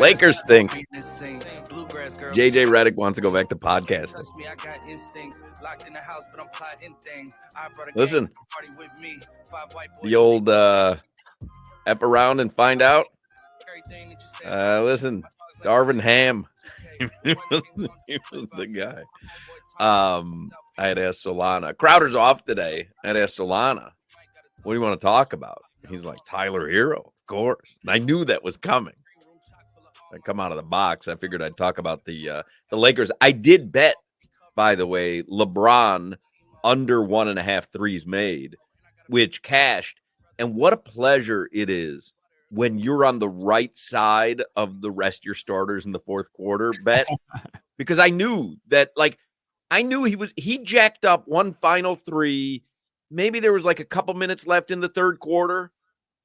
Lakers stink. JJ Redick wants to go back to podcasting. Listen, the old F around and find out. Listen, Darvin Ham. he was the guy. I had asked Solana. Crowder's off today. I had asked Solana, what do you want to talk about? He's like, Tyler Herro, of course. And I knew that was coming. I come out of the box. I figured I'd talk about the Lakers. I did bet, by the way, LeBron under 1.5 threes made, which cashed. And what a pleasure it is when you're on the right side of the rest your starters in the fourth quarter bet, because I knew that, he jacked up one final three. Maybe there was like a couple minutes left in the third quarter.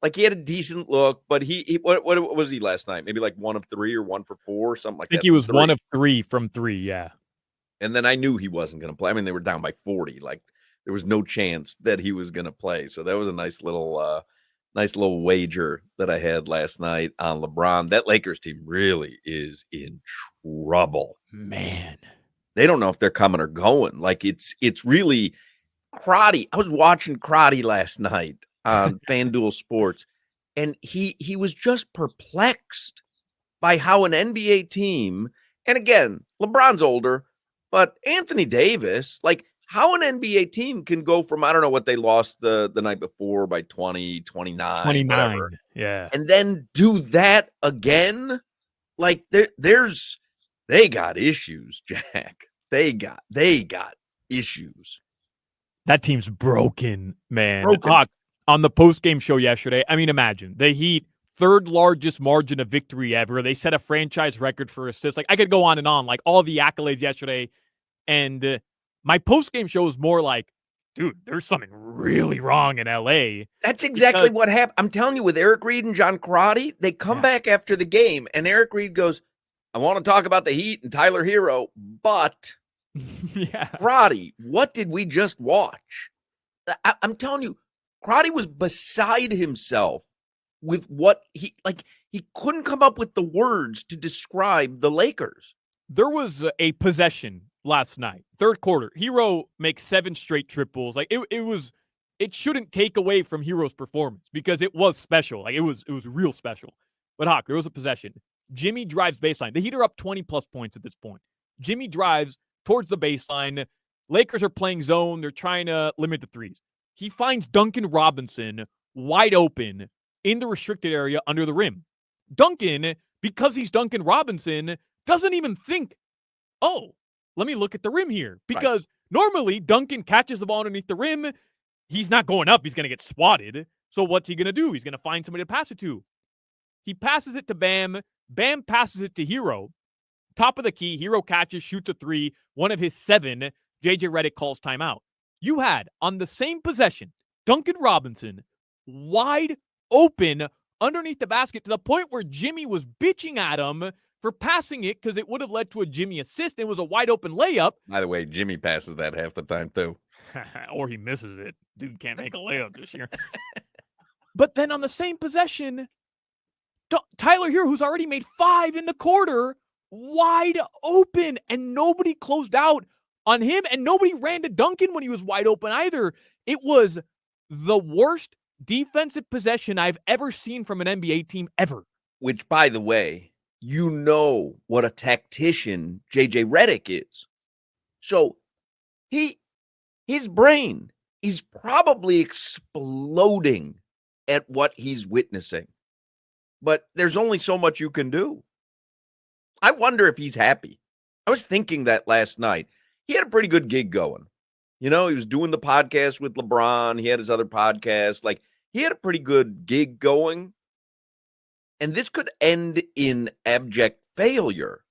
Like, he had a decent look, but what was he last night? Maybe like 1 of 3 or 1 for 4, something like that. I think he was 1 of 3 from 3, yeah. And then I knew he wasn't going to play. I mean, they were down by 40. Like, there was no chance that he was going to play. So that was a nice little wager that I had last night on LeBron. That Lakers team really is in trouble. Man. They don't know if they're coming or going. Like, it's really Crotty. I was watching Crotty last night on FanDuel Sports, and he was just perplexed by how an NBA team, and again, LeBron's older, but Anthony Davis, like, how an NBA team can go from, I don't know what they lost the night before by 20, 29, whatever. Yeah. And then do that again. Like, they got issues, Jack. They got issues. That team's broken, man. On the post-game show yesterday, I mean, imagine the Heat, third largest margin of victory ever. They set a franchise record for assists. Like, I could go on and on, like all the accolades yesterday. And my post-game show is more like, dude, there's something really wrong in LA. That's exactly what happened. I'm telling you, with Eric Reed and John Crotty, they come back after the game, and Eric Reed goes, I want to talk about the Heat and Tyler Herro, but Crotty, what did we just watch? I'm telling you, Crotty was beside himself with what he couldn't come up with the words to describe the Lakers. There was a possession last night, third quarter. Herro makes 7 straight triples. Like, it shouldn't take away from Herro's performance because it was special. Like, it was real special. But Hawk, there was a possession. Jimmy drives baseline. The Heat are up 20 plus points at this point. Jimmy drives towards the baseline. Lakers are playing zone. They're trying to limit the threes. He finds Duncan Robinson wide open in the restricted area under the rim. Duncan, because he's Duncan Robinson, doesn't even think, oh, let me look at the rim here. Because normally Duncan catches the ball underneath the rim. He's not going up. He's going to get swatted. So what's he going to do? He's going to find somebody to pass it to. He passes it to Bam. Bam passes it to Herro. Top of the key, Herro catches, shoots a 3. One of his 7. JJ Redick calls timeout. You had, on the same possession, Duncan Robinson wide open underneath the basket to the point where Jimmy was bitching at him for passing it because it would have led to a Jimmy assist. It was a wide open layup. By the way, Jimmy passes that half the time too. Or he misses it. Dude can't make a layup this year. But then on the same possession, Tyler Herro, who's already made 5 in the quarter, wide open, and nobody closed out on him, and nobody ran to Duncan when he was wide open either. It was the worst defensive possession I've ever seen from an NBA team ever. Which, by the way, you know what a tactician JJ Redick is. So his brain is probably exploding at what he's witnessing. But there's only so much you can do. I wonder if he's happy. I was thinking that last night. He had a pretty good gig going. You know, he was doing the podcast with LeBron. He had his other podcast. Like, he had a pretty good gig going. And this could end in abject failure.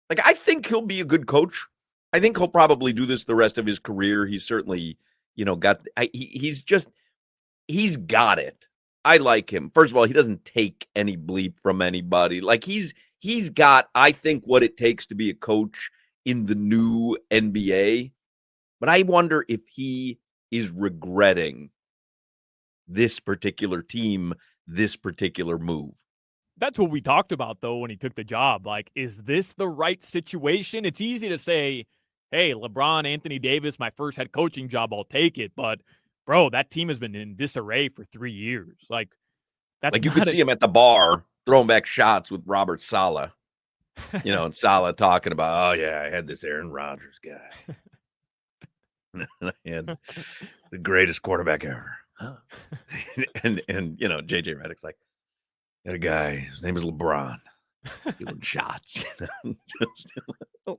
Like, I think he'll be a good coach. I think he'll probably do this the rest of his career. He's certainly, he's got it. I like him. First of all, he doesn't take any bleep from anybody. Like, he's got, I think, what it takes to be a coach in the new NBA. But I wonder if he is regretting this particular team, this particular move. That's what we talked about, though, when he took the job. Like, is this the right situation? It's easy to say, hey, LeBron, Anthony Davis, my first head coaching job, I'll take it. But, bro, that team has been in disarray for 3 years. Like, that's Like you not could see him at the bar throwing back shots with Robert Saleh, and Saleh talking about, oh yeah, I had this Aaron Rodgers guy. I had the greatest quarterback ever. and JJ Redick's like, I had a guy, his name is LeBron, doing shots.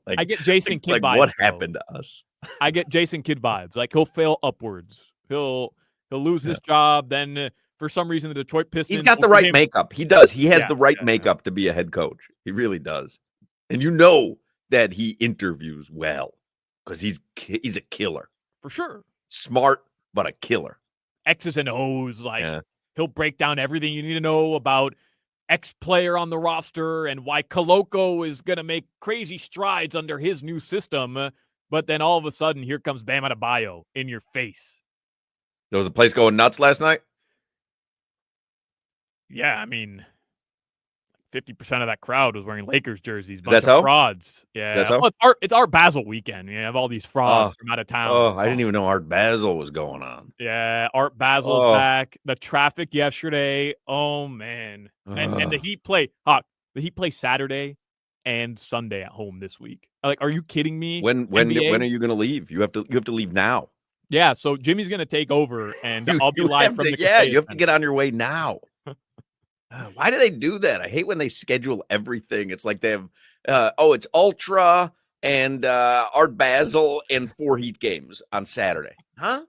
I get Jason Kidd vibes. What happened to us? I get Jason Kidd vibes. Like, he'll fail upwards. He'll lose his job. Then for some reason, the Detroit Pistons. He's got the right makeup. He does. He has the right makeup to be a head coach. He really does. And you know that he interviews well because he's a killer. For sure. Smart, but a killer. X's and O's. He'll break down everything you need to know about X player on the roster and why Koloko is going to make crazy strides under his new system. But then all of a sudden, here comes Bam Adebayo in your face. There was a place going nuts last night? Yeah, I mean, 50% of that crowd was wearing Lakers jerseys. That's how? Frauds. Yeah. That's how? Well, it's Art Basel weekend. You have all these frauds from out of town. Oh, I didn't even know Art Basel was going on. Yeah, Art Basel's back. The traffic yesterday. Oh, man. And the Heat play. The Heat play Saturday and Sunday at home this week. Like, are you kidding me? When are you going to leave? You have to leave now. Yeah, so Jimmy's going to take over, and I'll be live from the you have to get on your way now. Why do they do that? I hate when they schedule everything. It's like they have, it's Ultra and Art Basel and 4 Heat games on Saturday. Huh?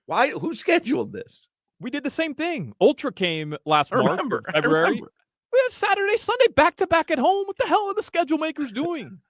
Why? Who scheduled this? We did the same thing. Ultra came last March, February. I remember. We had Saturday, Sunday, back-to-back at home. What the hell are the schedule makers doing?